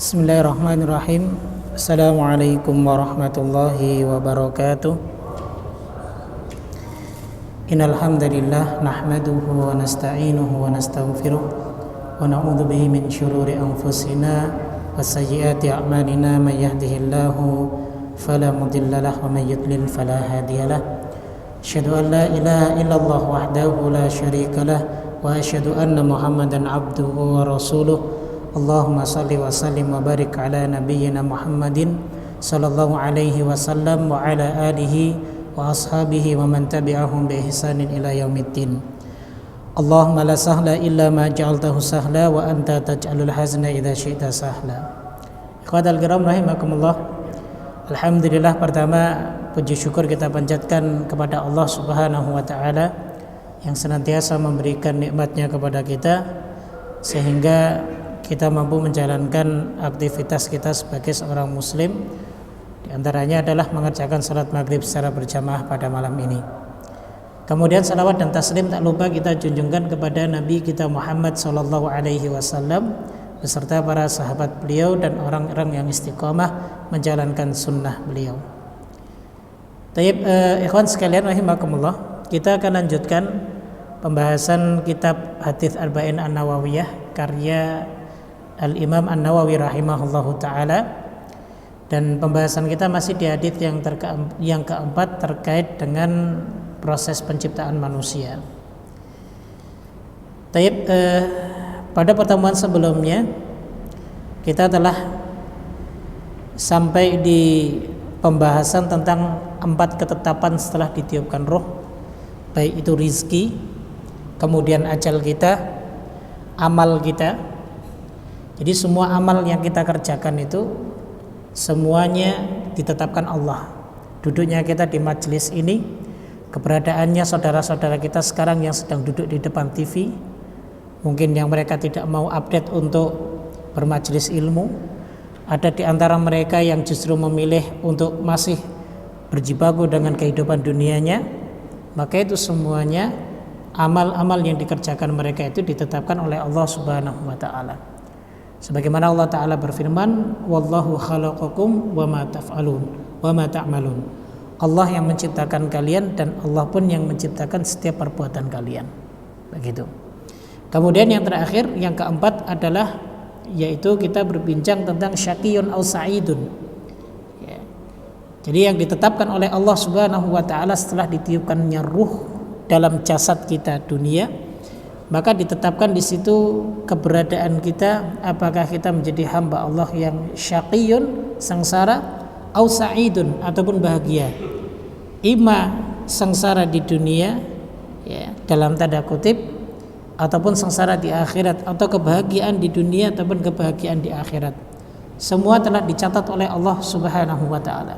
Bismillahirrahmanirrahim. Assalamualaikum warahmatullahi wabarakatuh. Innal hamdalillah nahmaduhu wa nasta'inuhu wa nastaghfiruh wa na'udzu bihi min shururi anfusina wa sayyiati a'malina may yahdihillahu fala mudilla lahu wa may yudlil fala hadiyalah. Asyhadu an la ilaha illallah wahdahu la syarika lah wa asyhadu anna Muhammadan abduhu wa rasuluh. Allahumma salli wa sallim wa barik ala nabiyyina Muhammadin sallallahu alaihi wasallam wa ala alihi wa ashabihi wa man tabi'ahum bi ihsanin ila yaumiddin. Allahumma la sahla illa ma ja'altahu sahla wa anta taj'alul hazna idza syi'ta sahla. Ikhwatal kiram rahimakumullah. Alhamdulillah, pertama puji syukur kita panjatkan kepada Allah Subhanahu wa taala yang senantiasa memberikan nikmatnya kepada kita sehingga kita mampu menjalankan aktivitas kita sebagai seorang muslim. Di antaranya adalah mengerjakan salat maghrib secara berjamaah pada malam ini. Kemudian salawat dan taslim tak lupa kita junjungkan kepada Nabi kita Muhammad sallallahu alaihi wasallam beserta para sahabat beliau dan orang-orang yang istiqomah menjalankan sunnah beliau. Taib, ikhwan sekalian rahimakumullah, kita akan lanjutkan pembahasan kitab Hadits Arba'in An-Nawawiyah karya Al-Imam An-Nawawi rahimahullahu ta'ala, dan pembahasan kita masih di hadits yang keempat terkait dengan proses penciptaan manusia. Taib, pada pertemuan sebelumnya kita telah sampai di pembahasan tentang 4 ketetapan setelah ditiupkan roh, baik itu rizki, kemudian ajal kita, amal kita. Jadi semua amal yang kita kerjakan itu semuanya ditetapkan Allah. Duduknya kita di majelis ini, keberadaannya saudara-saudara kita sekarang yang sedang duduk di depan TV, mungkin yang mereka tidak mau update untuk bermajelis ilmu, ada di antara mereka yang justru memilih untuk masih berjibaku dengan kehidupan dunianya, maka itu semuanya amal-amal yang dikerjakan mereka itu ditetapkan oleh Allah Subhanahu wa taala. Sebagaimana Allah Ta'ala berfirman, wallahu khalaqakum wa ma taf'alun wa ma ta'malun. Allah yang menciptakan kalian dan Allah pun yang menciptakan setiap perbuatan kalian. Begitu. Kemudian yang terakhir, yang keempat adalah yaitu kita berbincang tentang syaqiyun au sa'idun. Ya. Jadi yang ditetapkan oleh Allah Subhanahu wa taala setelah ditiupkannya ruh dalam jasad kita dunia, maka ditetapkan di situ keberadaan kita, apakah kita menjadi hamba Allah yang syaqiyun, sengsara, au sa'idun, ataupun bahagia. Ima sengsara di dunia, ya, dalam tanda kutip, ataupun sengsara di akhirat, atau kebahagiaan di dunia ataupun kebahagiaan di akhirat. Semua telah dicatat oleh Allah Subhanahu wa taala.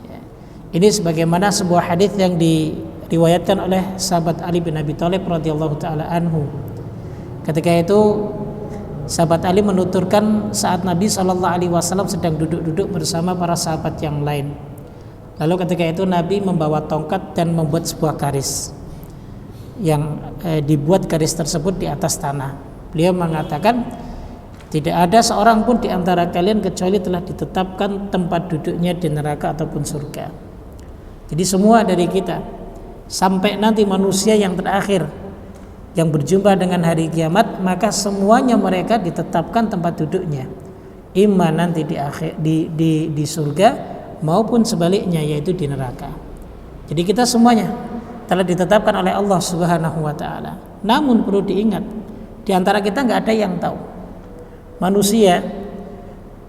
Ya. Ini sebagaimana sebuah hadis yang diriwayatkan oleh sahabat Ali bin Abi Thalib radhiyallahu taala anhu. Ketika itu sahabat Ali menuturkan saat Nabi sallallahu alaihi wasallam sedang duduk-duduk bersama para sahabat yang lain. Lalu ketika itu Nabi membawa tongkat dan membuat sebuah garis, yang dibuat garis tersebut di atas tanah. Beliau mengatakan, tidak ada seorang pun di antara kalian kecuali telah ditetapkan tempat duduknya di neraka ataupun surga. Jadi semua dari kita sampai nanti manusia yang terakhir yang berjumpa dengan hari kiamat, maka semuanya mereka ditetapkan tempat duduknya, imma nanti di surga maupun sebaliknya, yaitu di neraka. Jadi kita semuanya telah ditetapkan oleh Allah Subhanahu wa taala. Namun perlu diingat, di antara kita nggak ada yang tahu. Manusia,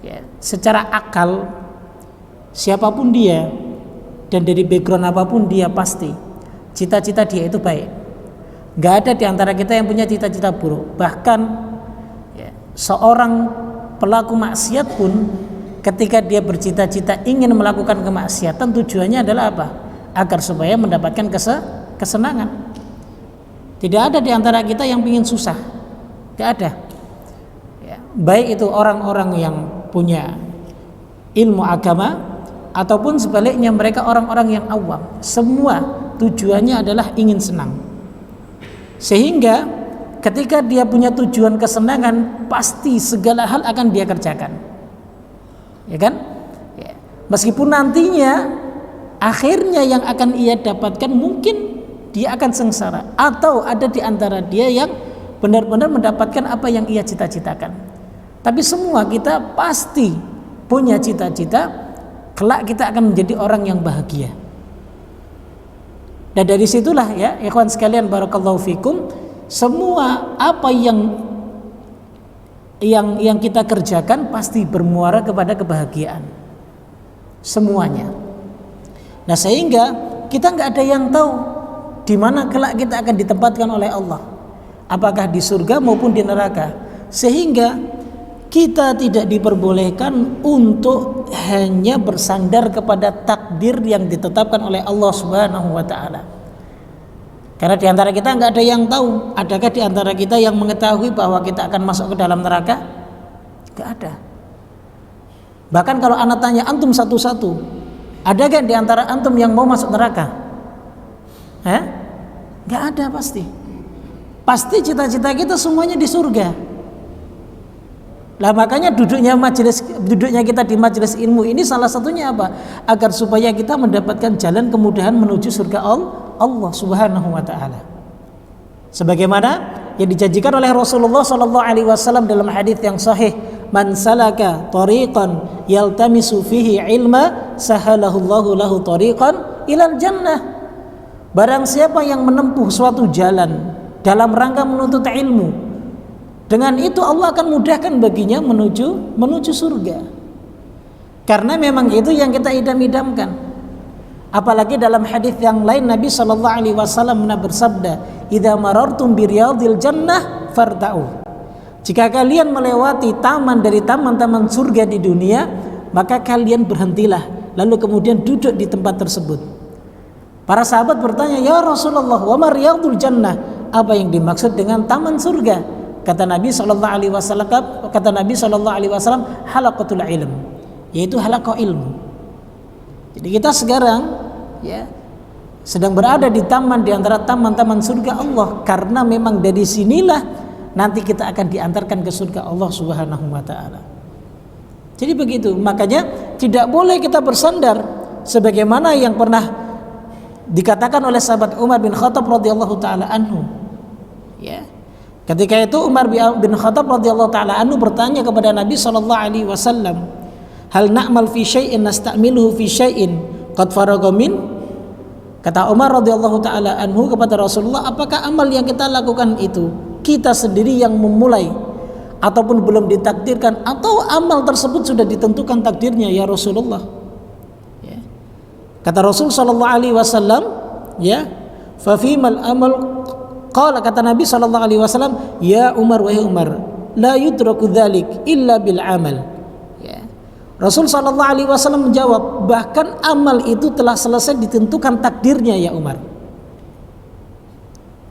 ya, secara akal siapapun dia dan dari background apapun dia, pasti cita-cita dia itu baik. Gak ada di antara kita yang punya cita-cita buruk. Bahkan ya, seorang pelaku maksiat pun ketika dia bercita-cita ingin melakukan kemaksiatan, tujuannya adalah apa? Agar supaya mendapatkan kesenangan. Tidak ada di antara kita yang ingin susah. Gak ada. Ya, baik itu orang-orang yang punya ilmu agama ataupun sebaliknya mereka orang-orang yang awam. Semua tujuannya adalah ingin senang. Sehingga ketika dia punya tujuan kesenangan, pasti segala hal akan dia kerjakan, ya kan? Ya. Meskipun nantinya akhirnya yang akan ia dapatkan mungkin dia akan sengsara, atau ada di antara dia yang benar-benar mendapatkan apa yang ia cita-citakan. Tapi semua kita pasti punya cita-cita, kelak kita akan menjadi orang yang bahagia. Dan dari situlah ya ikhwan sekalian barakallahu fikum, semua apa yang kita kerjakan pasti bermuara kepada kebahagiaan semuanya. Nah sehingga kita nggak ada yang tahu di mana kelak kita akan ditempatkan oleh Allah, apakah di surga maupun di neraka, sehingga kita tidak diperbolehkan untuk hanya bersandar kepada takdir yang ditetapkan oleh Allah Subhanahu wa taala. Karena di antara kita nggak ada yang tahu, adakah di antara kita yang mengetahui bahwa kita akan masuk ke dalam neraka? Nggak ada. Bahkan kalau anak tanya antum satu-satu, adakah di antara antum yang mau masuk neraka? Nggak ada pasti. Pasti cita-cita kita semuanya di surga. Lah makanya duduknya kita di majelis ilmu ini salah satunya apa? Agar supaya kita mendapatkan jalan kemudahan menuju surga Allah Subhanahu wa taala. Sebagaimana yang dijanjikan oleh Rasulullah sallallahu alaihi wasallam dalam hadis yang sahih, "Man salaka tariqan yaltamisu fihi ilma, sahalallahu lahu tariqan ilal jannah." Barang siapa yang menempuh suatu jalan dalam rangka menuntut ilmu, dengan itu Allah akan mudahkan baginya menuju surga. Karena memang itu yang kita idam-idamkan. Apalagi dalam hadis yang lain Nabi sallallahu alaihi wasallam bersabda, "Idza marartum bi riyadil jannah farta'u." Jika kalian melewati taman dari taman-taman surga di dunia, maka kalian berhentilah, lalu kemudian duduk di tempat tersebut. Para sahabat bertanya, "Ya Rasulullah, wa ma riyadul jannah?" Apa yang dimaksud dengan taman surga? Kata Nabi sallallahu alaihi wasallam, halaqatul ilm, yaitu halaqah ilmu. Jadi kita sekarang ya sedang berada di taman di antara taman-taman surga Allah, karena memang dari sinilah nanti kita akan diantarkan ke surga Allah Subhanahu wa taala. Jadi begitu, makanya tidak boleh kita bersandar sebagaimana yang pernah dikatakan oleh sahabat Umar bin Khattab radhiyallahu taala anhu. Ya. Ketika itu Umar bin Khattab radhiyallahu taala anhu bertanya kepada Nabi sallallahu alaihi wasallam, "Hal na'mal fi syai'in nasta'miluhu fi syai'in qad faragha min?" Kata Umar radhiyallahu taala anhu kepada Rasulullah, "Apakah amal yang kita lakukan itu kita sendiri yang memulai ataupun belum ditakdirkan, atau amal tersebut sudah ditentukan takdirnya ya Rasulullah?" Ya. Kata Rasul sallallahu alaihi wasallam, ya, "Fa fimal amal?" Qala, kata Nabi sallallahu alaihi wasallam, "Ya Umar, wahai Umar, la yudraku dzalik illa bil amal." Ya. Rasul sallallahu alaihi wasallam menjawab, bahkan amal itu telah selesai ditentukan takdirnya ya Umar.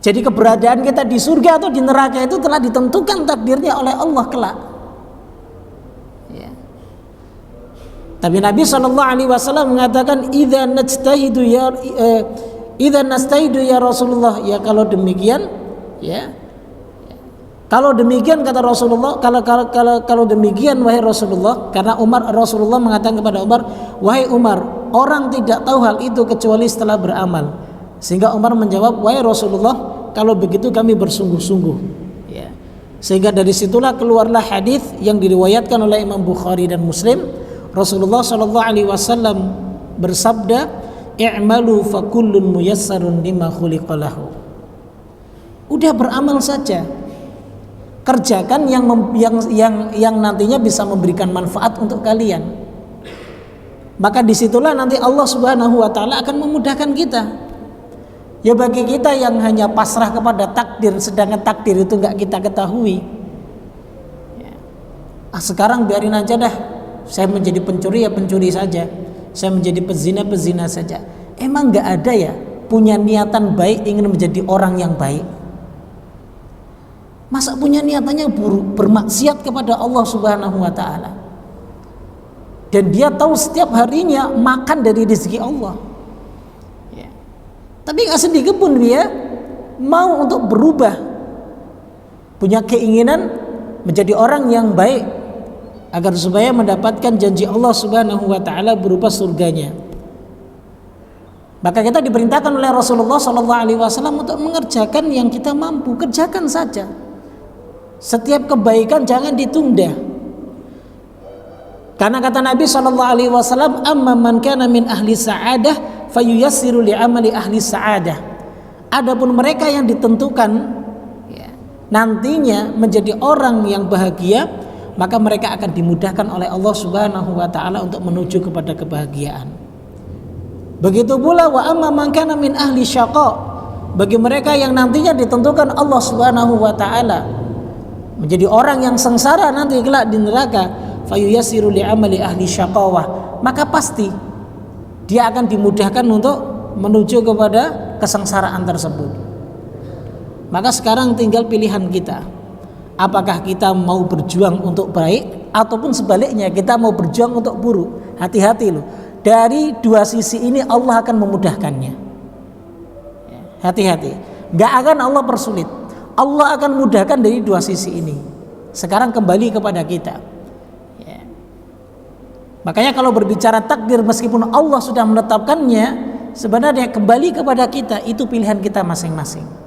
Jadi keberadaan kita di surga atau di neraka itu telah ditentukan takdirnya oleh Allah kelak. Ya. Tapi Nabi sallallahu alaihi wasallam mengatakan, "Idza najtahidu ya Rasulullah." Ya kalau demikian, ya. Kalau demikian kata Rasulullah, kalau demikian wahai Rasulullah, karena Rasulullah mengatakan kepada Umar, "Wahai Umar, orang tidak tahu hal itu kecuali setelah beramal." Sehingga Umar menjawab, "Wahai Rasulullah, kalau begitu kami bersungguh-sungguh." Ya. Sehingga dari situlah keluarlah hadis yang diriwayatkan oleh Imam Bukhari dan Muslim. Rasulullah sallallahu alaihi wasallam bersabda, "I'malu fa kullun muyassarun lima khuliqa lahu." Udah beramal saja, kerjakan yang nantinya bisa memberikan manfaat untuk kalian. Maka disitulah nanti Allah Subhanahu wa taala akan memudahkan kita. Ya bagi kita yang hanya pasrah kepada takdir, sedangkan takdir itu nggak kita ketahui. Sekarang biarin aja dah, saya menjadi pencuri ya pencuri saja, saya menjadi pezina saja. Emang nggak ada ya punya niatan baik ingin menjadi orang yang baik? Masa punya niatannya buruk, bermaksiat kepada Allah Subhanahu wa taala. Dan dia tahu setiap harinya makan dari rezeki Allah. Ya. Tapi nggak sedikit pun dia mau untuk berubah. punya keinginan menjadi orang yang baik agar supaya mendapatkan janji Allah Subhanahu wa taala berupa surganya. Maka kita diperintahkan oleh Rasulullah SAW untuk mengerjakan yang kita mampu, kerjakan saja. Setiap kebaikan jangan ditunda. Karena kata Nabi SAW, "Amma man kana min ahli sa'adah fayuyassiru li'amali ahli sa'adah." Adapun mereka yang ditentukan nantinya menjadi orang yang bahagia, maka mereka akan dimudahkan oleh Allah Subhanahu wa taala untuk menuju kepada kebahagiaan. Begitu pula wa amma man kana min ahli syaqa, bagi mereka yang nantinya ditentukan Allah Subhanahu wa taala menjadi orang yang sengsara nanti kelak di neraka, fayuyassiru li'amali ahli syaqawah, maka pasti dia akan dimudahkan untuk menuju kepada kesengsaraan tersebut. Maka sekarang tinggal pilihan kita. Apakah kita mau berjuang untuk baik ataupun sebaliknya kita mau berjuang untuk buruk. Hati-hati loh. Dari dua sisi ini Allah akan memudahkannya. Hati-hati. Gak akan Allah persulit. Allah akan mudahkan dari dua sisi ini. Sekarang kembali kepada kita. Makanya kalau berbicara takdir, meskipun Allah sudah menetapkannya, sebenarnya kembali kepada kita, itu pilihan kita masing-masing.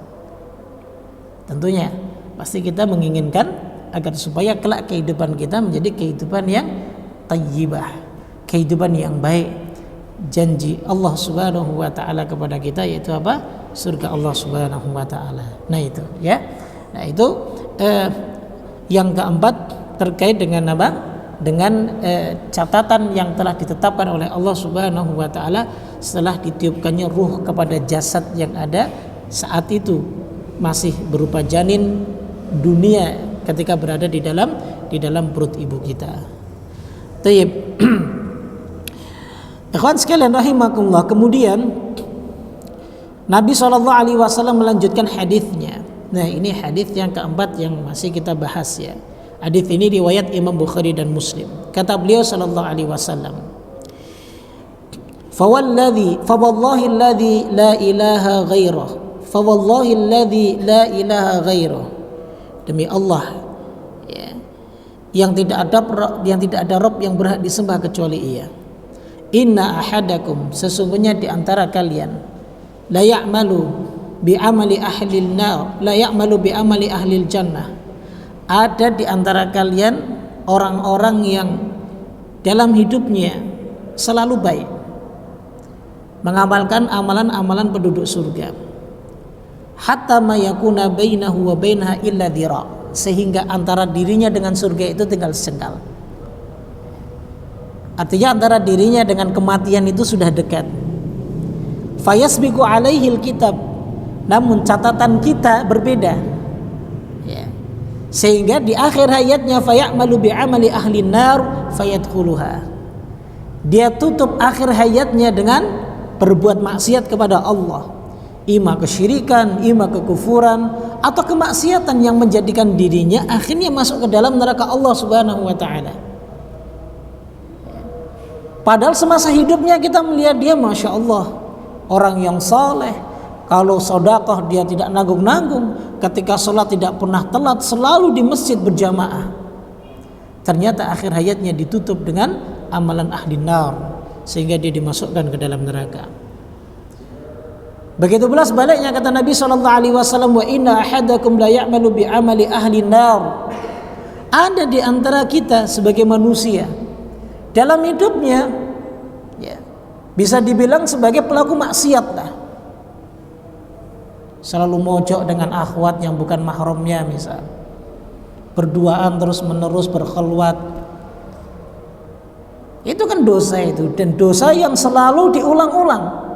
Tentunya pasti kita menginginkan agar supaya kelak kehidupan kita menjadi kehidupan yang thayyibah, kehidupan yang baik. Janji Allah Subhanahu wa taala kepada kita yaitu apa? Surga Allah Subhanahu wa taala. Nah itu ya. Nah itu yang keempat terkait dengan apa? Dengan catatan yang telah ditetapkan oleh Allah Subhanahu wa taala setelah ditiupkannya ruh kepada jasad yang ada saat itu masih berupa janin dunia ketika berada di dalam perut ibu kita. Tayyib. Ikhwan sekalian rahimakumullah, kemudian Nabi SAW melanjutkan hadisnya. Nah ini hadis yang keempat yang masih kita bahas ya. Hadis ini riwayat Imam Bukhari dan Muslim. Kata beliau SAW, fawallahi alladhi la ilaha ghairah, fawallahi alladhi la ilaha ghairah, demi Allah ya, yang tidak ada Rabb yang berhak disembah kecuali Ia. Inna ahadakum, sesungguhnya di antara kalian, la ya'malu bi amali ahlil nar, la ya'malu bi amali ahlil jannah. Ada di antara kalian orang-orang yang dalam hidupnya selalu baik, mengamalkan amalan-amalan penduduk surga. Hatta ma yakuna bainahu wa bainaha illa dhira, sehingga antara dirinya dengan surga itu tinggal sejengkal. Artinya antara dirinya dengan kematian itu sudah dekat. Fayasbiqu alaihil kitab, namun catatan kita berbeda ya. Sehingga di akhir hayatnya fayamalu bi'amali ahli nar fayadkhuluha, dia tutup akhir hayatnya dengan berbuat maksiat kepada Allah, ima kesyirikan, ima kekufuran, atau kemaksiatan yang menjadikan dirinya akhirnya masuk ke dalam neraka Allah Subhanahu wa taala. Padahal semasa hidupnya kita melihat dia Masya Allah orang yang saleh, kalau sedekah dia tidak nanggung-nanggung, ketika sholat tidak pernah telat, selalu di masjid berjamaah. Ternyata akhir hayatnya ditutup dengan amalan ahli nar, sehingga dia dimasukkan ke dalam neraka. Begitu pula sebaliknya kata Nabi SAW, wa inna ahadakum la ya'malu bi amali ahli nar. Ada di antara kita sebagai manusia dalam hidupnya ya, bisa dibilang sebagai pelaku maksiat lah. Selalu mojok dengan akhwat yang bukan mahramnya misal, berduaan terus menerus berkhulwat. Itu kan dosa itu, dan dosa yang selalu diulang-ulang.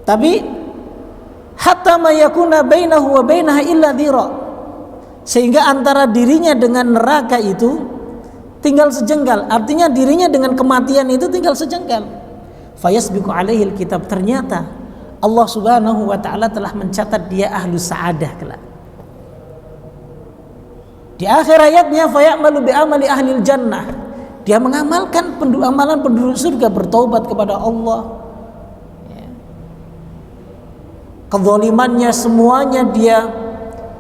Tapi hatta ma yakuna bainahu wa bainaha illa dhira, sehingga antara dirinya dengan neraka itu tinggal sejengkal. Artinya dirinya dengan kematian itu tinggal sejengkal. Fayasbiqu alaihil kitab, ternyata Allah Subhanahu wa taala telah mencatat dia ahlu sa'adah kelak. Di akhir hayatnya fayamalu bi amali ahlil jannah, dia mengamalkan amalan penduduk surga, bertaubat kepada Allah. kezalimannya semuanya dia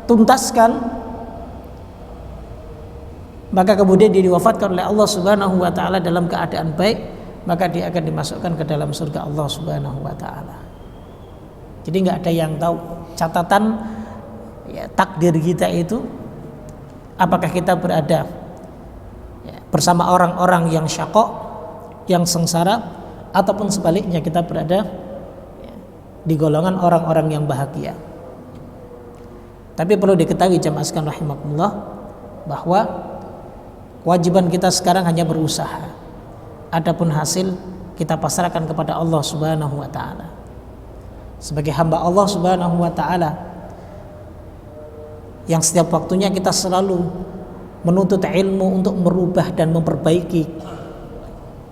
tuntaskan, maka kemudian dia diwafatkan oleh Allah Subhanahu wa taala dalam keadaan baik, maka dia akan dimasukkan ke dalam surga Allah Subhanahu wa taala. Jadi nggak ada yang tahu catatan takdir kita itu, apakah kita berada bersama orang-orang yang syaqo, yang sengsara, ataupun sebaliknya kita berada di golongan orang-orang yang bahagia. Tapi perlu diketahui jamaah sekalian rahimakumullah, bahwa kewajiban kita sekarang hanya berusaha. Adapun hasil kita pasrahkan kepada Allah Subhanahu wa taala. Sebagai hamba Allah Subhanahu wa taala yang setiap waktunya kita selalu menuntut ilmu untuk merubah dan memperbaiki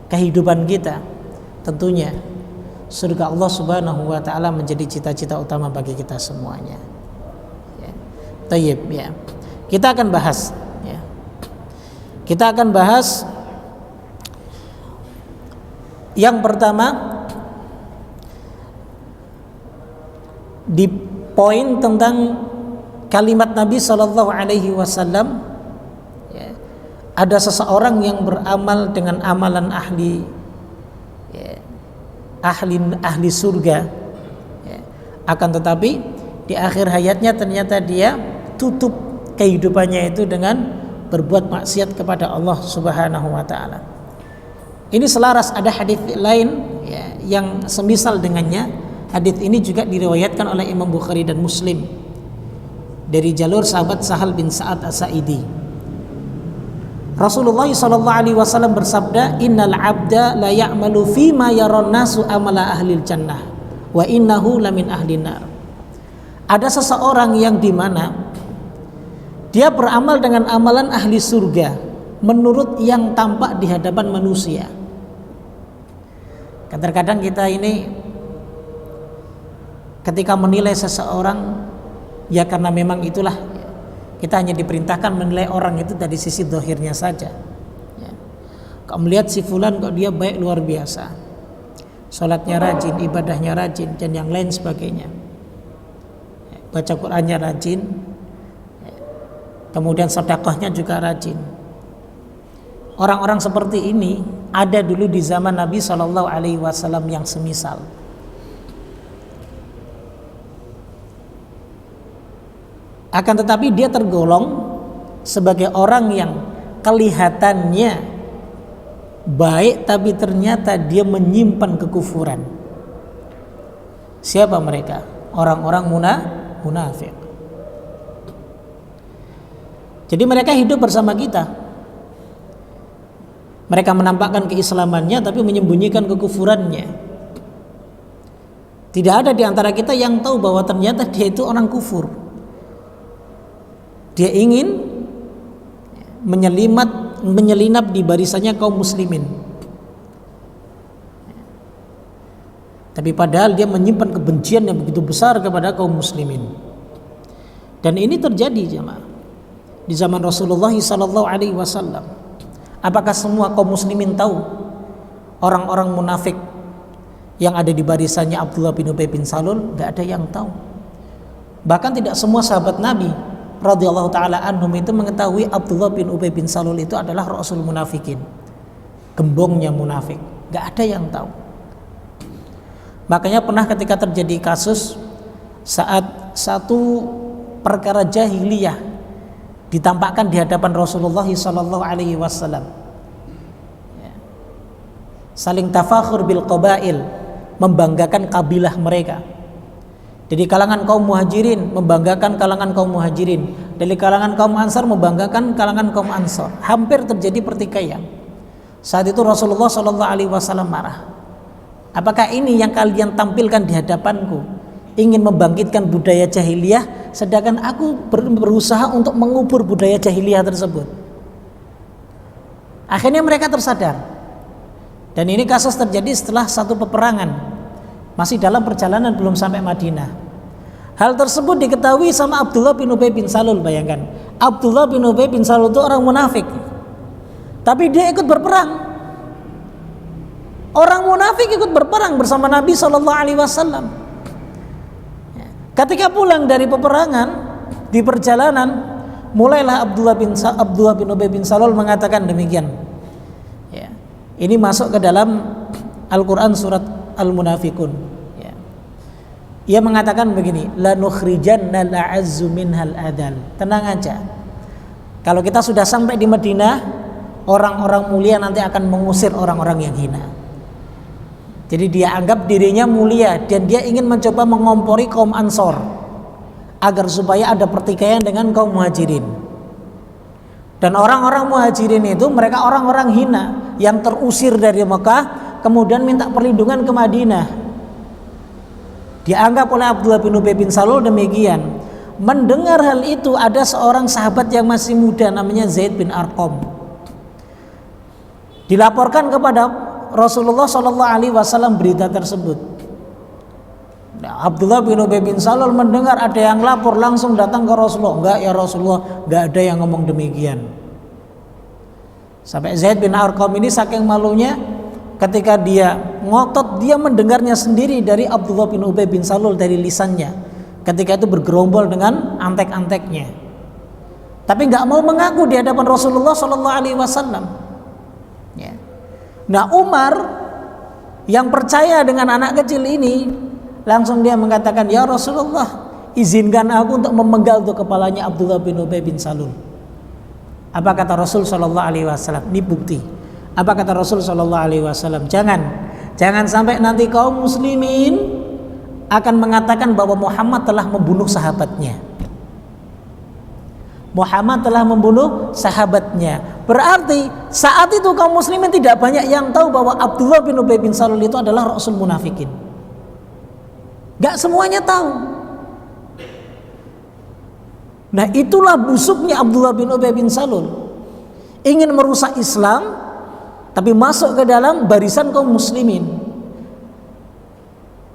kehidupan kita, tentunya surga Allah Subhanahu wa taala menjadi cita-cita utama bagi kita semuanya. Tayyib, ya. Kita akan bahas, ya. Kita akan bahas yang pertama di poin tentang kalimat Nabi Shallallahu Alaihi Wasallam. Ada seseorang yang beramal dengan amalan ahli surga, akan tetapi di akhir hayatnya ternyata dia tutup kehidupannya itu dengan berbuat maksiat kepada Allah Subhanahu wa taala. Ini selaras, ada hadis lain yang semisal dengannya. Hadis ini juga diriwayatkan oleh Imam Bukhari dan Muslim dari jalur sahabat Sahal bin Sa'ad As-Sa'idi. Rasulullah SAW bersabda, innal abda la ya'malu fima yaron nasu amala ahlil jannah wa innahu lamin ahlin nar. Ada seseorang yang dimana dia beramal dengan amalan ahli surga menurut yang tampak di hadapan manusia. Kadang-kadang kita ini ketika menilai seseorang, ya karena memang itulah, kita hanya diperintahkan menilai orang itu dari sisi zahirnya saja. Kau melihat si fulan kok dia baik luar biasa, sholatnya rajin, ibadahnya rajin, dan yang lain sebagainya, baca Qur'annya rajin, kemudian sedekahnya juga rajin. Orang-orang seperti ini ada dulu di zaman Nabi Shallallahu Alaihi Wasallam yang semisal. Akan tetapi dia tergolong sebagai orang yang kelihatannya baik, tapi ternyata dia menyimpan kekufuran. Siapa mereka? Orang-orang munafik. Jadi mereka hidup bersama kita. Mereka menampakkan keislamannya tapi menyembunyikan kekufurannya. Tidak ada di antara kita yang tahu bahwa ternyata dia itu orang kufur. Dia ingin menyelinap di barisannya kaum muslimin. Tapi padahal dia menyimpan kebencian yang begitu besar kepada kaum muslimin. Dan ini terjadi jemaah di zaman Rasulullah SAW. Apakah semua kaum muslimin tahu orang-orang munafik yang ada di barisannya Abdullah bin Ubay bin Salul? Gak ada yang tahu. Bahkan tidak semua sahabat Nabi radhiyallahu taala anhum itu mengetahui Abdullah bin Ubay bin Salul itu adalah rasul munafikin, gembongnya munafik. Gak ada yang tahu. Makanya pernah ketika terjadi kasus saat satu perkara jahiliyah ditampakkan di hadapan Rasulullah sallallahu alaihi wasallam, saling tafakhur bil qabail, membanggakan kabilah mereka. Dari kalangan kaum muhajirin membanggakan kalangan kaum muhajirin, dari kalangan kaum ansar membanggakan kalangan kaum ansar. Hampir terjadi pertikaian. Saat itu Rasulullah sallallahu alaihi wasallam marah. Apakah ini yang kalian tampilkan di hadapanku? Ingin membangkitkan budaya jahiliyah, sedangkan aku berusaha untuk mengubur budaya jahiliyah tersebut. Akhirnya mereka tersadar. Dan ini kasus terjadi setelah satu peperangan, masih dalam perjalanan belum sampai Madinah. Hal tersebut diketahui sama Abdullah bin Ubay bin Salul. Bayangkan, Abdullah bin Ubay bin Salul itu orang munafik, tapi dia ikut berperang. Orang munafik ikut berperang bersama Nabi SAW. Ketika pulang dari peperangan, di perjalanan, mulailah Abdullah bin Ubay bin Salul mengatakan demikian. Ya. Ini masuk ke dalam Al-Quran surat Al-Munafikun. Ya. Ia mengatakan begini, la nukhrijanna la'azzu minhal adal. Tenang aja. Kalau kita sudah sampai di Madinah, orang-orang mulia nanti akan mengusir orang-orang yang hina. Jadi dia anggap dirinya mulia dan dia ingin mencoba mengompori kaum Ansor agar supaya ada pertikaian dengan kaum Muhajirin. Dan orang-orang Muhajirin itu mereka orang-orang hina yang terusir dari Mekah kemudian minta perlindungan ke Madinah. Dianggap oleh Abdullah bin Ubay bin Salul demikian. Mendengar hal itu ada seorang sahabat yang masih muda namanya Zaid bin Arqam. Dilaporkan kepada Rasulullah SAW berita tersebut. Nah, Abdullah bin Ubay bin Salul mendengar ada yang lapor, langsung datang ke Rasulullah. Enggak ya Rasulullah, enggak ada yang ngomong demikian. Sampai Zaid bin Arqam ini saking malunya, ketika dia ngotot, dia mendengarnya sendiri dari Abdullah bin Ubay bin Salul dari lisannya. Ketika itu bergerombol dengan antek-anteknya, tapi enggak mau mengaku di hadapan Rasulullah SAW. Ya. Nah Umar yang percaya dengan anak kecil ini langsung dia mengatakan, ya Rasulullah, izinkan aku untuk memenggal tuh kepalanya Abdullah bin Ubay bin Salul. Apa kata Rasul Shallallahu Alaihi Wasallam? Ini bukti. Apa kata Rasul Shallallahu Alaihi Wasallam? Jangan sampai nanti kaum muslimin akan mengatakan bahwa Muhammad telah membunuh sahabatnya. Muhammad telah membunuh sahabatnya. Berarti saat itu kaum muslimin tidak banyak yang tahu bahwa Abdullah bin Ubay bin Salul itu adalah Rasul munafikin. Gak semuanya tahu. Nah itulah busuknya Abdullah bin Ubay bin Salul. Ingin merusak Islam, tapi masuk ke dalam barisan kaum muslimin.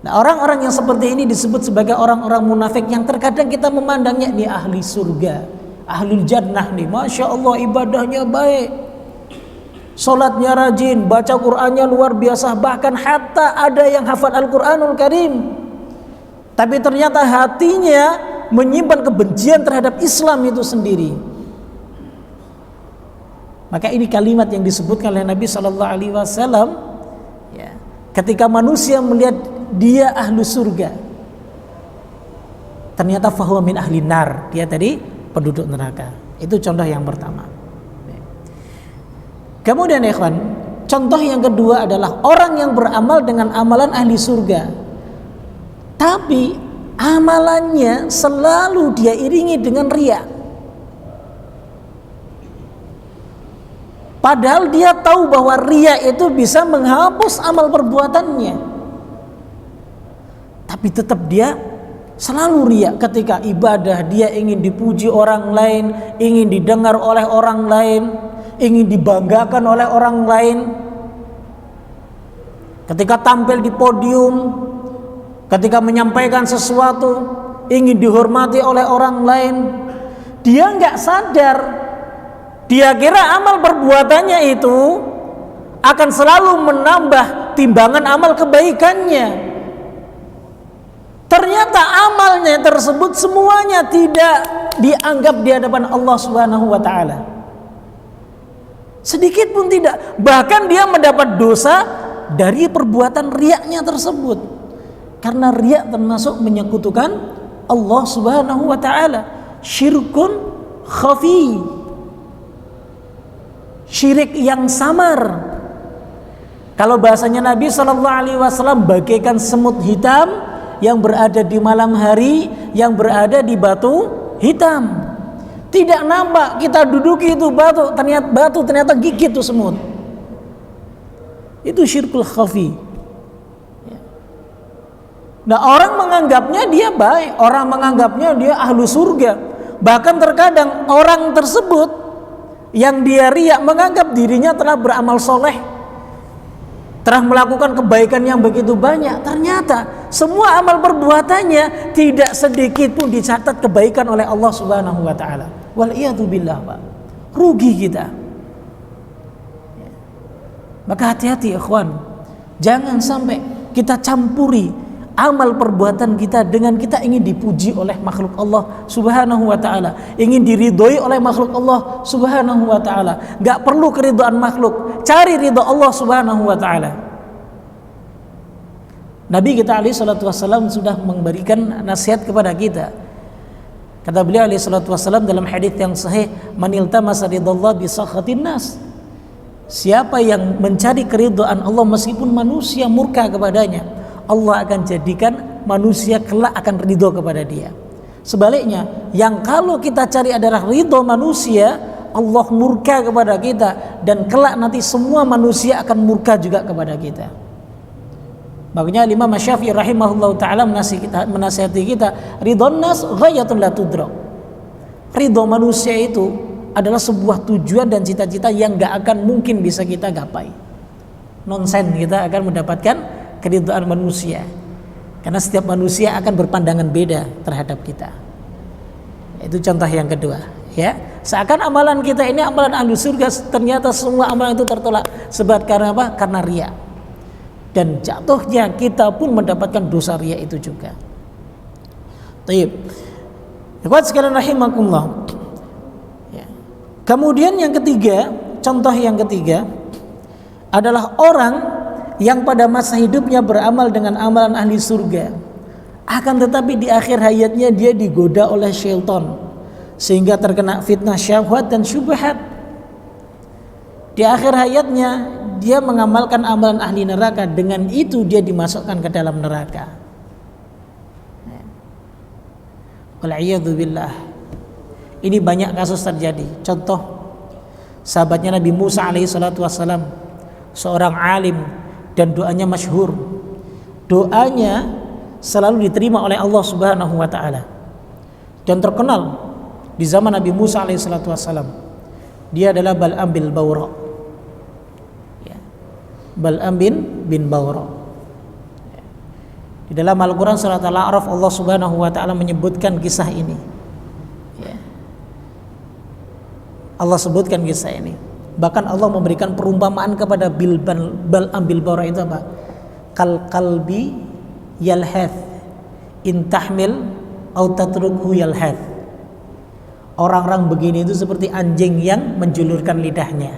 Nah orang-orang yang seperti ini disebut sebagai orang-orang munafik yang terkadang kita memandangnya ini ahli surga, ahlul jannah nih, Masya Allah ibadahnya baik, sholatnya rajin, baca Qur'annya luar biasa, bahkan hatta ada yang hafal Al-Quranul Karim, tapi ternyata hatinya menyimpan kebencian terhadap Islam itu sendiri. Maka ini kalimat yang disebutkan oleh Nabi Sallallahu Alaihi Wasallam, ya, ketika manusia melihat dia ahlu surga, ternyata fahuwa min ahli nar, dia tadi penduduk neraka. Itu contoh yang pertama. Kemudian ikhwan, contoh yang kedua adalah orang yang beramal dengan amalan ahli surga, tapi amalannya selalu dia iringi dengan riya. Padahal dia tahu bahwa riya itu bisa menghapus amal perbuatannya, tapi tetap dia selalu riya. Ketika ibadah dia ingin dipuji orang lain, ingin didengar oleh orang lain, ingin dibanggakan oleh orang lain. Ketika tampil di podium, ketika menyampaikan sesuatu, ingin dihormati oleh orang lain, dia nggak sadar, dia kira amal perbuatannya itu akan selalu menambah timbangan amal kebaikannya. Ternyata amalnya tersebut semuanya tidak dianggap di hadapan Allah Subhanahu wa taala. Sedikit pun tidak. Bahkan dia mendapat dosa dari perbuatan riaknya tersebut. Karena riak termasuk menyekutukan Allah Subhanahu wa taala. Syirkun khafi. Syirik yang samar. Kalau bahasanya Nabi Sallallahu Alaihi Wasallam bagaikan semut hitam yang berada di malam hari, yang berada di batu hitam. Tidak nampak, kita duduki itu batu ternyata gigit itu semut. Itu syirkul khafi. Nah orang menganggapnya dia baik, orang menganggapnya dia ahlu surga. Bahkan terkadang orang tersebut yang dia riak menganggap dirinya telah beramal soleh, telah melakukan kebaikan yang begitu banyak. Ternyata semua amal perbuatannya tidak sedikit pun dicatat kebaikan oleh Allah Subhanahu wa taala. Wal'iyadzubillah, Pak. Rugi kita. Maka hati-hati ikhwan, jangan sampai kita campuri amal perbuatan kita dengan kita ingin dipuji oleh makhluk Allah Subhanahu wa taala, ingin diridhoi oleh makhluk Allah Subhanahu wa taala. Enggak perlu keridhaan makhluk, cari ridha Allah Subhanahu wa taala. Nabi kita alaihi salatu wasallam sudah memberikan nasihat kepada kita. Kata beliau alaihi salatu wasallam dalam hadis yang sahih, "Man iltamasa ridallah bi sakhatin nas." Siapa yang mencari keridhaan Allah meskipun manusia murka kepadanya, Allah akan jadikan manusia kelak akan ridho kepada dia. Sebaliknya, yang kalau kita cari adalah ridho manusia, Allah murka kepada kita, dan kelak nanti semua manusia akan murka juga kepada kita. Makanya Imam Syafi'i rahimahullah ta'ala menasihati kita, ridhon nas ghayatun la tudrak. Ridho manusia itu adalah sebuah tujuan dan cita-cita yang gak akan mungkin bisa kita gapai. Nonsen kita akan mendapatkan keridhaan manusia, karena setiap manusia akan berpandangan beda terhadap kita. Itu contoh yang kedua, ya. Seakan amalan kita ini amalan ahli surga, ternyata semua amalan itu tertolak. Sebab karena apa? Karena riya. Dan jatuhnya kita pun mendapatkan dosa riya itu juga. Taib. Ikhwan sekalian rahimakumullah. Ya. Kemudian yang ketiga, contoh yang ketiga adalah orang yang pada masa hidupnya beramal dengan amalan ahli surga, akan tetapi di akhir hayatnya dia digoda oleh syaitan sehingga terkena fitnah syahwat dan syubhat. Di akhir hayatnya dia mengamalkan amalan ahli neraka, dengan itu dia dimasukkan ke dalam neraka. Wal'iyadzu billah. Ini banyak kasus terjadi. Contoh, sahabatnya Nabi Musa alaihi salatu wassalam, seorang alim dan doanya masyhur. Doanya selalu diterima oleh Allah Subhanahu wa taala. Dan terkenal di zaman Nabi Musa alaihi salatu wassalam. Dia adalah Bal'am bin Bawra. Ya. Bal'am bin Bawra. Ya. Di dalam Al-Qur'an surat Al-A'raf Allah Subhanahu wa taala menyebutkan kisah ini. Ya. Allah sebutkan kisah ini. Bahkan Allah memberikan perumpamaan kepada Bal'am bin Bawra itu apa? Kal qalbi yalhath in tahmil au tatrukhu yalhath. Orang-orang begini itu seperti anjing yang menjulurkan lidahnya.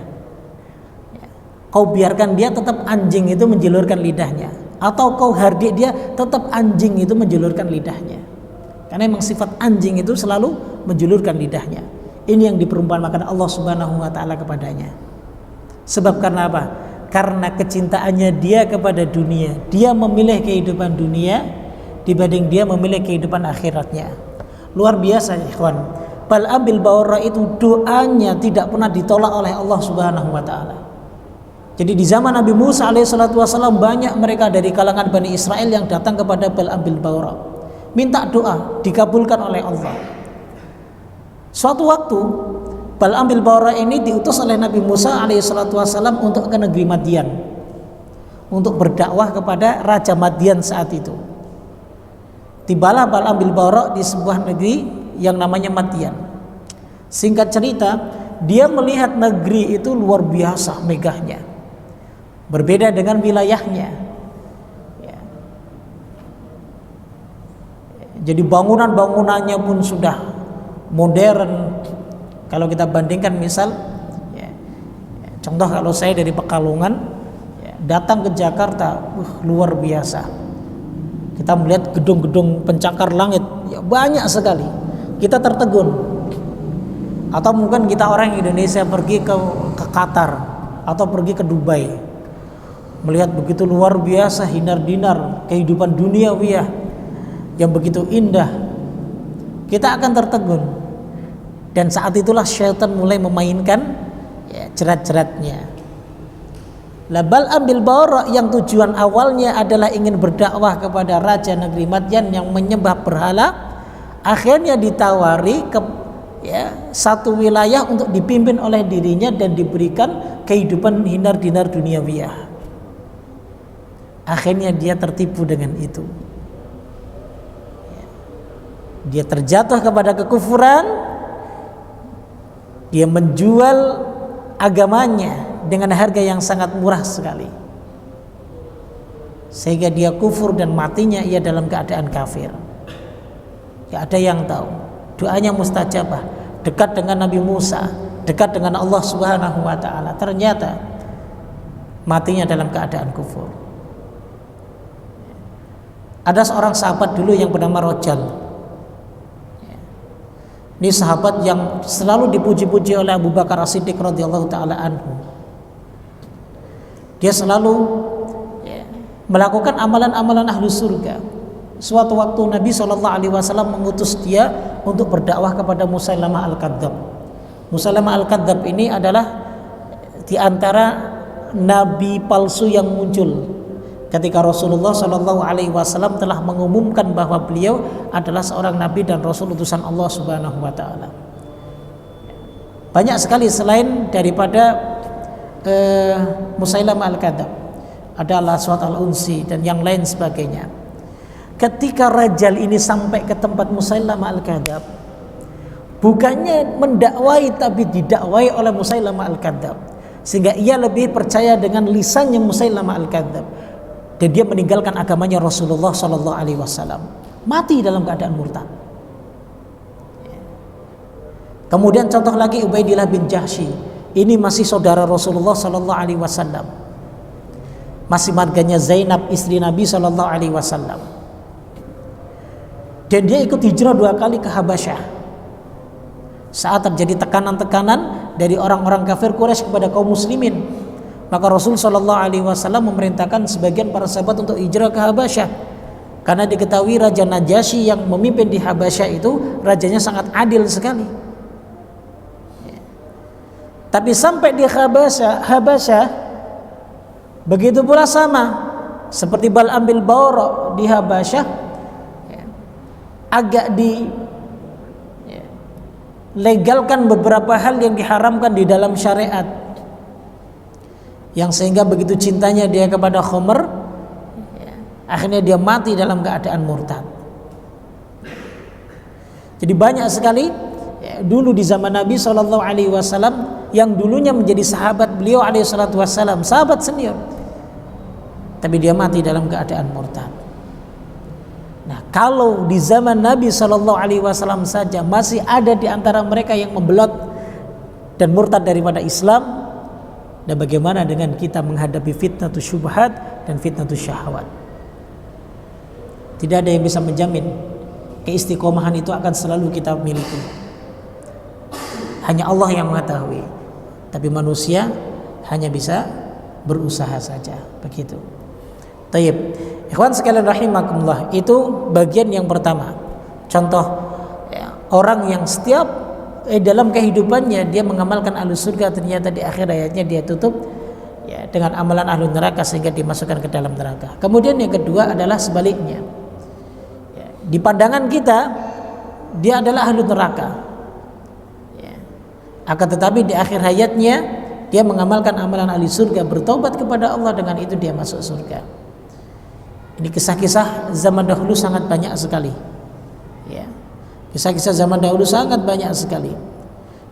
Kau biarkan dia, tetap anjing itu menjulurkan lidahnya. Atau kau hardik dia, tetap anjing itu menjulurkan lidahnya. Karena memang sifat anjing itu selalu menjulurkan lidahnya. Ini yang diperumpamakan Allah Subhanahu wa taala kepadanya. Sebab karena apa? Karena kecintaannya dia kepada dunia. Dia memilih kehidupan dunia dibanding dia memilih kehidupan akhiratnya. Luar biasa, ikhwan. Bal'am bin Bawra itu doanya tidak pernah ditolak oleh Allah Subhanahu wa taala. Jadi di zaman Nabi Musa alaihi salatu wasallam banyak mereka dari kalangan Bani Israel yang datang kepada Bal'am bin Bawra, minta doa dikabulkan oleh Allah. Suatu waktu Bal'am bin Bawra ini diutus oleh Nabi Musa alaihi salatu wasallam untuk ke negeri Madian, untuk berdakwah kepada Raja Madian saat itu. Tibalah Bal'am bin Bawra di sebuah negeri yang namanya Madian. Singkat cerita, dia melihat negeri itu luar biasa megahnya, berbeda dengan wilayahnya. Ya. Jadi bangunan-bangunannya pun sudah modern. Kalau kita bandingkan misal, ya, contoh kalau saya dari Pekalongan ya, datang ke Jakarta, luar biasa. Kita melihat gedung-gedung pencakar langit, ya, banyak sekali. Kita tertegun. Atau mungkin kita orang Indonesia pergi ke Qatar atau pergi ke Dubai, melihat begitu luar biasa hinar-dinar kehidupan duniawiyah yang begitu indah, kita akan tertegun. Dan saat itulah syaitan mulai memainkan ya, jerat-jeratnya. Bal'am bin Bawra yang tujuan awalnya adalah ingin berdakwah kepada raja negeri Madian yang menyembah berhala, akhirnya ditawari ke ya, satu wilayah untuk dipimpin oleh dirinya dan diberikan kehidupan hinar-dinar duniawiyah. Akhirnya dia tertipu dengan itu. Dia terjatuh kepada kekufuran. Dia menjual agamanya dengan harga yang sangat murah sekali. sehingga dia kufur dan matinya ia dalam keadaan kafir. Tidak ada yang tahu. Doanya mustajabah, dekat dengan Nabi Musa, dekat dengan Allah Subhanahu wa taala. Ternyata matinya dalam keadaan kufur. Ada seorang sahabat dulu yang bernama Rojal. Ini sahabat yang selalu dipuji-puji oleh Abu Bakar As-Siddiq radhiyallahu taala anhu. Dia selalu melakukan amalan-amalan ahlu surga. Suatu waktu Nabi SAW mengutus dia untuk berdakwah kepada Musailamah Al-Kadzab. Musailamah Al-Kadzab ini adalah di antara nabi palsu yang muncul ketika Rasulullah SAW telah mengumumkan bahwa beliau adalah seorang nabi dan rasul utusan Allah Subhanahu wa taala. Banyak sekali selain daripada Musailamah Al-Kadzab, ada Al-Aswad Al-Unsi dan yang lain sebagainya. Ketika Rajal ini sampai ke tempat Musailamah Al-Kadzab, bukannya mendakwai tapi didakwai oleh Musailamah Al-Kadzab, sehingga ia lebih percaya dengan lisannya Musailamah Al-Kadzab dan dia meninggalkan agamanya Rasulullah SAW, mati dalam keadaan murtad. Kemudian contoh lagi Ubaidillah bin Jahsy, ini masih saudara Rasulullah SAW, masih marganya Zainab istri Nabi SAW, dan dia ikut hijrah 2 kali ke Habasyah saat terjadi tekanan-tekanan dari orang-orang kafir Quraisy kepada kaum muslimin. Maka Rasul SAW memerintahkan sebagian para sahabat untuk hijrah ke Habasyah, karena diketahui Raja Najasyi yang memimpin di Habasyah itu rajanya sangat adil sekali. Tapi sampai di Habasyah begitu pula sama seperti Bal'am bil Bawra di Habasyah, agak dilegalkan beberapa hal yang diharamkan di dalam syariat, yang sehingga begitu cintanya dia kepada khamr, akhirnya dia mati dalam keadaan murtad. Jadi banyak sekali dulu di zaman Nabi SAW yang dulunya menjadi sahabat beliau SAW, sahabat senior, tapi dia mati dalam keadaan murtad. Nah, kalau di zaman Nabi SAW saja masih ada di antara mereka yang membelot dan murtad daripada Islam, dan bagaimana dengan kita menghadapi fitnatus syubhat dan fitnatus syahwat? Tidak ada yang bisa menjamin keistiqomahan itu akan selalu kita miliki. Hanya Allah yang mengetahui. Tapi manusia hanya bisa berusaha saja, begitu. Tayyib. Ikhwan sekalian rahimakumullah, itu bagian yang pertama. Contoh orang yang setiap dalam kehidupannya dia mengamalkan ahlu surga, ternyata di akhir hayatnya dia tutup dengan amalan ahlu neraka sehingga dimasukkan ke dalam neraka. Kemudian yang kedua adalah sebaliknya, di pandangan kita dia adalah ahlu neraka, akan tetapi di akhir hayatnya dia mengamalkan amalan ahli surga, bertobat kepada Allah, dengan itu dia masuk surga. Ini kisah-kisah zaman dahulu sangat banyak sekali. Kisah-kisah zaman dahulu sangat banyak sekali.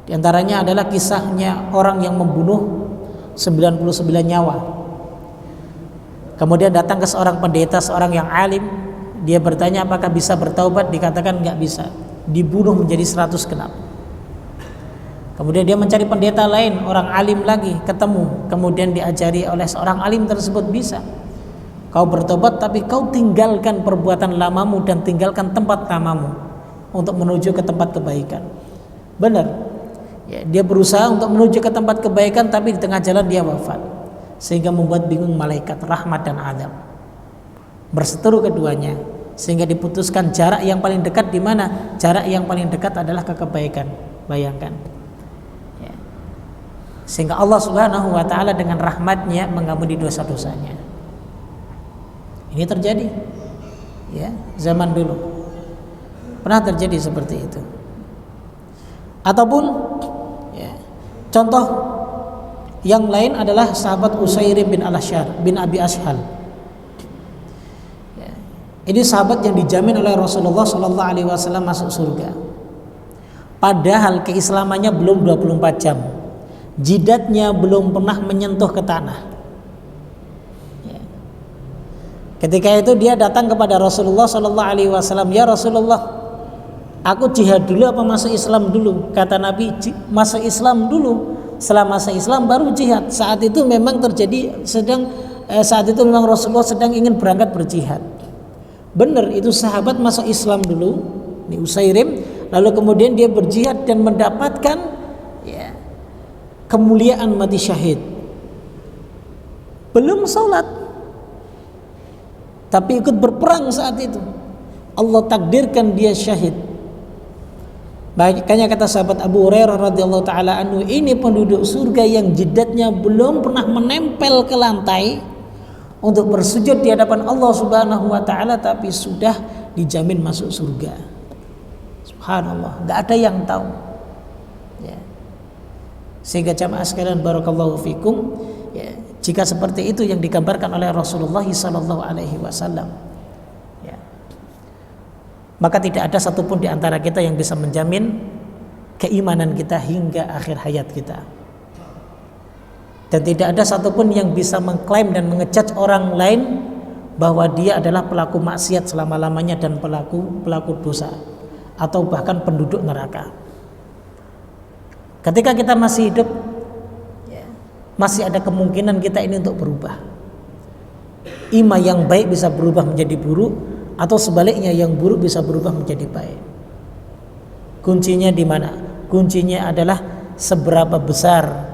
Di antaranya adalah kisahnya orang yang membunuh 99 nyawa. Kemudian datang ke seorang pendeta, seorang yang alim. Dia bertanya apakah bisa bertaubat, dikatakan enggak bisa. Dibunuh menjadi 100 kenap. Kemudian dia mencari pendeta lain, orang alim lagi, ketemu. Kemudian diajari oleh seorang alim tersebut, bisa. Kau bertobat tapi kau tinggalkan perbuatan lamamu dan tinggalkan tempat lamamu untuk menuju ke tempat kebaikan. Benar, dia berusaha untuk menuju ke tempat kebaikan, tapi di tengah jalan dia wafat, sehingga membuat bingung malaikat rahmat dan adab. Berseteru keduanya, sehingga diputuskan jarak yang paling dekat di mana? Jarak yang paling dekat adalah ke kebaikan. Bayangkan, sehingga Allah Subhanahu wa taala dengan rahmatnya mengampuni dosa-dosanya. Ini terjadi zaman dulu. Pernah terjadi seperti itu. Ataupun contoh yang lain adalah sahabat Usairim bin Abi Ashhal. Ini sahabat yang dijamin oleh Rasulullah SAW masuk surga. Padahal keislamannya belum 24 jam. Jidatnya belum pernah menyentuh ke tanah. Ketika itu dia datang kepada Rasulullah Sallallahu Alaihi Wasallam, ya Rasulullah, aku jihad dulu apa masuk Islam dulu? Kata Nabi, masuk Islam dulu. Setelah masuk Islam baru jihad. Saat itu memang saat itu memang Rasulullah sedang ingin berangkat berjihad. Benar, itu sahabat masuk Islam dulu, ini Usairim, lalu kemudian dia berjihad dan mendapatkan ya, kemuliaan mati syahid. Belum sholat, tapi ikut berperang saat itu. Allah takdirkan dia syahid. Makanya kata sahabat Abu Hurairah radhiyallahu taala anhu, ini penduduk surga yang jidatnya belum pernah menempel ke lantai untuk bersujud di hadapan Allah Subhanahu wa taala, tapi sudah dijamin masuk surga. Subhanallah, enggak ada yang tahu. Ya. Sehingga jamaah sekalian barakallahu fikum, ya, jika seperti itu yang digambarkan oleh Rasulullah sallallahu alaihi wasallam, ya, maka tidak ada satupun di antara kita yang bisa menjamin keimanan kita hingga akhir hayat kita. Dan tidak ada satupun yang bisa mengklaim dan mengejudge orang lain bahwa dia adalah pelaku maksiat selama-lamanya dan pelaku dosa atau bahkan penduduk neraka. Ketika kita masih hidup, masih ada kemungkinan kita ini untuk berubah. Ima yang baik bisa berubah menjadi buruk, atau sebaliknya yang buruk bisa berubah menjadi baik. Kuncinya di mana? Kuncinya adalah seberapa besar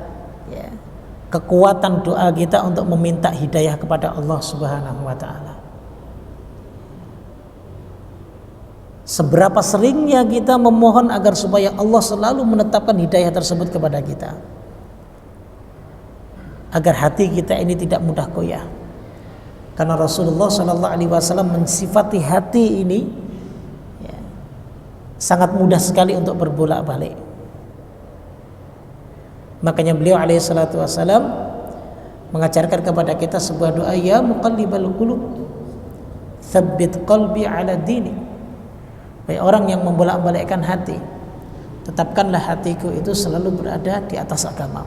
kekuatan doa kita untuk meminta hidayah kepada Allah Subhanahu wa taala. Seberapa seringnya kita memohon agar supaya Allah selalu menetapkan hidayah tersebut kepada kita, agar hati kita ini tidak mudah goyah. Karena Rasulullah Sallallahu Alaihi Wasallam mensifati hati ini sangat mudah sekali untuk berbolak-balik. Makanya beliau alaihi salatu wassalam mengajarkan kepada kita sebuah doa, ya muqallibal qulub tsabbit qalbi ala dini. Wahai orang yang membolak-balikkan hati, tetapkanlah hatiku itu selalu berada di atas agama.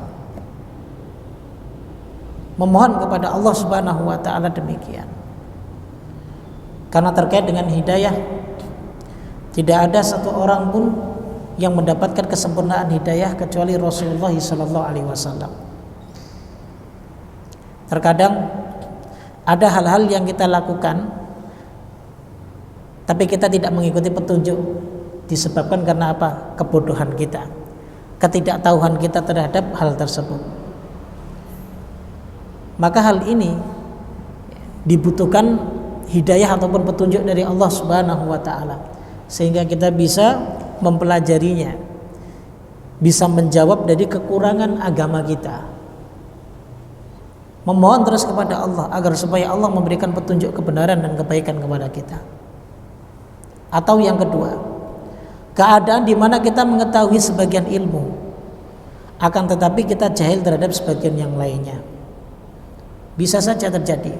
Memohon kepada Allah Subhanahu wa taala demikian. Karena terkait dengan hidayah, tidak ada satu orang pun yang mendapatkan kesempurnaan hidayah kecuali Rasulullah sallallahu alaihi wasallam. Terkadang ada hal-hal yang kita lakukan tapi kita tidak mengikuti petunjuk, disebabkan karena apa? Kebodohan kita, ketidaktahuan kita terhadap hal tersebut. Maka hal ini dibutuhkan hidayah ataupun petunjuk dari Allah Subhanahu wa taala, sehingga kita bisa mempelajarinya, bisa menjawab dari kekurangan agama kita. Memohon terus kepada Allah agar supaya Allah memberikan petunjuk kebenaran dan kebaikan kepada kita. Atau yang kedua, keadaan di mana kita mengetahui sebagian ilmu, akan tetapi kita jahil terhadap sebagian yang lainnya. Bisa saja terjadi.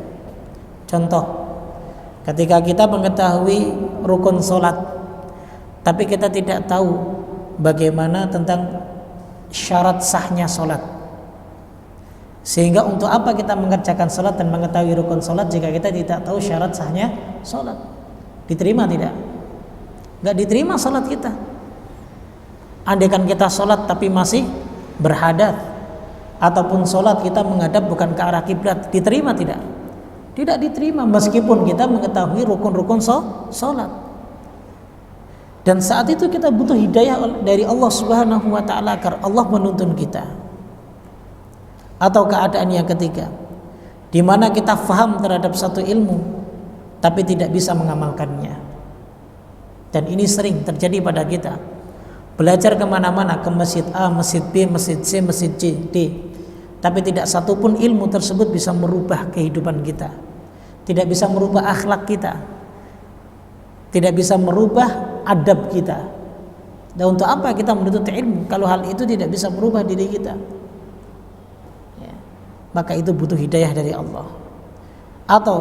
Contoh, ketika kita mengetahui rukun sholat, tapi kita tidak tahu bagaimana tentang syarat sahnya sholat. Sehingga untuk apa kita mengerjakan sholat dan mengetahui rukun sholat jika kita tidak tahu syarat sahnya sholat? Diterima tidak? Nggak diterima sholat kita. Andaikan kita sholat tapi masih berhadat, ataupun sholat kita menghadap bukan ke arah kiblat, diterima tidak? Tidak diterima meskipun kita mengetahui rukun-rukun sholat. Dan saat itu kita butuh hidayah dari Allah Subhanahu wa taala agar Allah menuntun kita. Atau keadaan yang ketiga, di mana kita faham terhadap satu ilmu tapi tidak bisa mengamalkannya. Dan ini sering terjadi pada kita. Belajar kemana-mana, ke masjid A, masjid B, masjid C, masjid D, tapi tidak satupun ilmu tersebut bisa merubah kehidupan kita, tidak bisa merubah akhlak kita, tidak bisa merubah adab kita. Dan untuk apa kita menuntut ilmu kalau hal itu tidak bisa merubah diri kita? Ya. Maka itu butuh hidayah dari Allah. Atau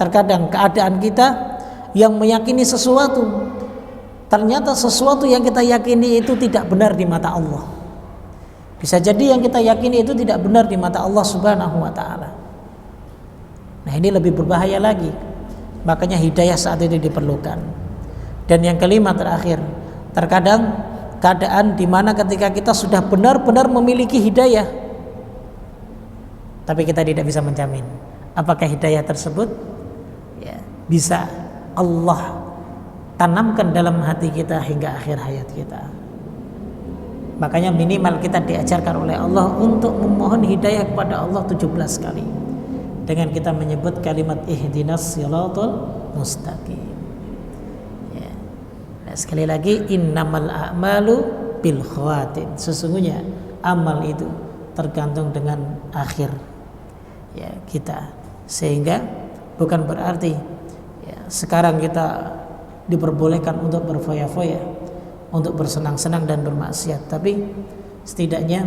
terkadang keadaan kita yang meyakini sesuatu, ternyata sesuatu yang kita yakini itu tidak benar di mata Allah. Bisa jadi yang kita yakini itu tidak benar di mata Allah Subhanahu wa taala. Nah, ini lebih berbahaya lagi. makanya hidayah saat itu diperlukan. Dan yang kelima terakhir, terkadang keadaan di mana ketika kita sudah benar-benar memiliki hidayah, tapi kita tidak bisa menjamin apakah hidayah tersebut ya, bisa Allah tanamkan dalam hati kita hingga akhir hayat kita. Makanya minimal kita diajarkan oleh Allah untuk memohon hidayah kepada Allah 17 kali dengan kita menyebut kalimat ihdinas siratal mustaqim ya. Nah, sekali lagi, innamal a'malu bil khawatim, sesungguhnya amal itu tergantung dengan akhir ya kita. Sehingga bukan berarti ya, sekarang kita diperbolehkan untuk berfoya-foya, untuk bersenang-senang dan bermaksiat, tapi setidaknya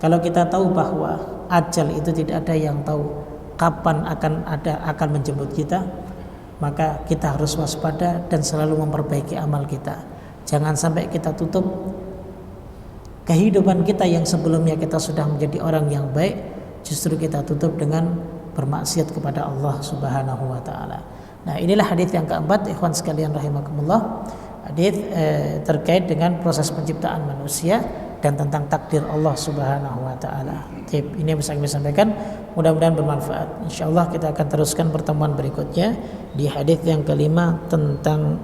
kalau kita tahu bahwa ajal itu tidak ada yang tahu kapan akan menjemput kita, maka kita harus waspada dan selalu memperbaiki amal kita. Jangan sampai kita tutup kehidupan kita yang sebelumnya kita sudah menjadi orang yang baik, justru kita tutup dengan bermaksiat kepada Allah Subhanahu wa taala. Nah, inilah hadis yang keempat, ikhwan sekalian rahimakumullah. Hadis terkait dengan proses penciptaan manusia dan tentang takdir Allah Subhanahu wa taala. Ini yang bisa kami sampaikan, mudah-mudahan bermanfaat. Insyaallah kita akan teruskan pertemuan berikutnya di hadis yang kelima tentang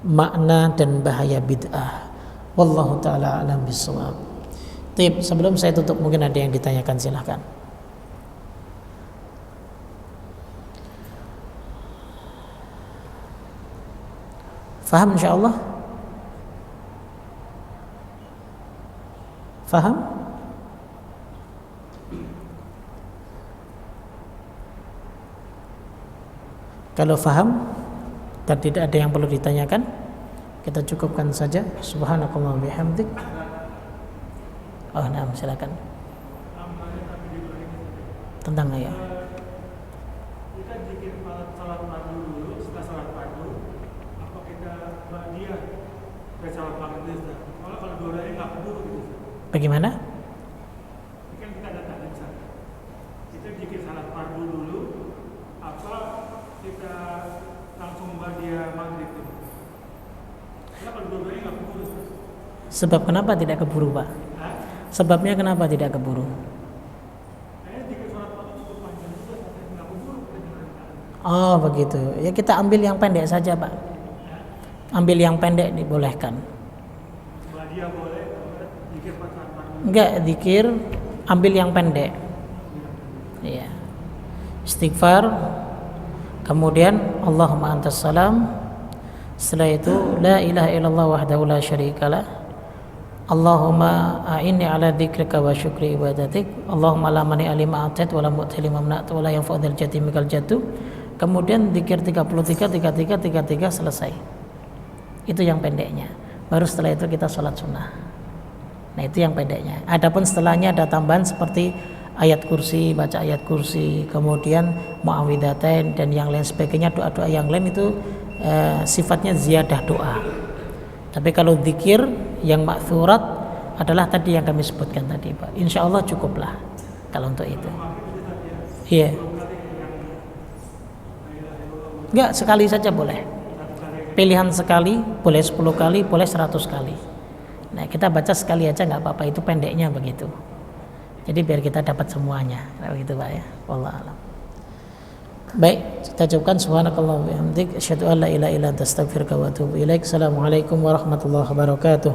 makna dan bahaya bid'ah. Wallahu taala alam bissawab. Sebelum saya tutup, mungkin ada yang ditanyakan, silahkan. Faham insyaallah? Faham? Kalau faham dan tidak ada yang perlu ditanyakan, kita cukupkan saja. Subhanakallah bihamdik. Oh, nah, silakan. Tentang ya. Bagaimana? Kan kita datang ke sana. Kita bikin salat fardu dulu, apa kita langsung dia maghrib dulu? Kenapa dua-duanya nggak keburu? Sebab kenapa tidak keburu, Pak? Sebabnya kenapa tidak keburu? Saya bikin salat fardu cukup panjang juga, sampai nggak keburu. Oh begitu. Ya kita ambil yang pendek saja, Pak. Ambil yang pendek dibolehkan. Dia boleh zikir pas salat fardu. Enggak, zikir ambil yang pendek. Iya. Istighfar, kemudian Allahumma antas salam. Setelah itu la ilaha illallah wahdahu la syarikalah. Allahumma a'inni ala dzikrika wa syukri ibadatik. Allahumma la mani alima atat wa la mu'ti lima mana'ta wa la yanfa'u jati mikal jatu. Kemudian zikir 33 selesai. Itu yang pendeknya. Baru setelah itu kita sholat sunnah. Nah, itu yang pendeknya. Adapun setelahnya ada tambahan seperti ayat kursi, baca ayat kursi, kemudian muawwidzatain dan yang lain sebagainya, doa-doa yang lain itu sifatnya ziyadah doa. Tapi kalau zikir yang ma'thurat adalah tadi yang kami sebutkan tadi, Pak. Insya Allah cukuplah kalau untuk itu. Iya. Enggak, sekali saja boleh. Pilihan sekali, boleh 10 kali, boleh 100 kali. Nah, kita baca sekali aja nggak apa-apa, itu pendeknya begitu. Jadi biar kita dapat semuanya, begitu Pak ya. Wallahu a'lam. Baik, kita ucapkan subhanakallah wa bihamdik, asyhadu an la ilaha illa anta astaghfiruka wa atubu ilaik. Assalamualaikum warahmatullahi wabarakatuh.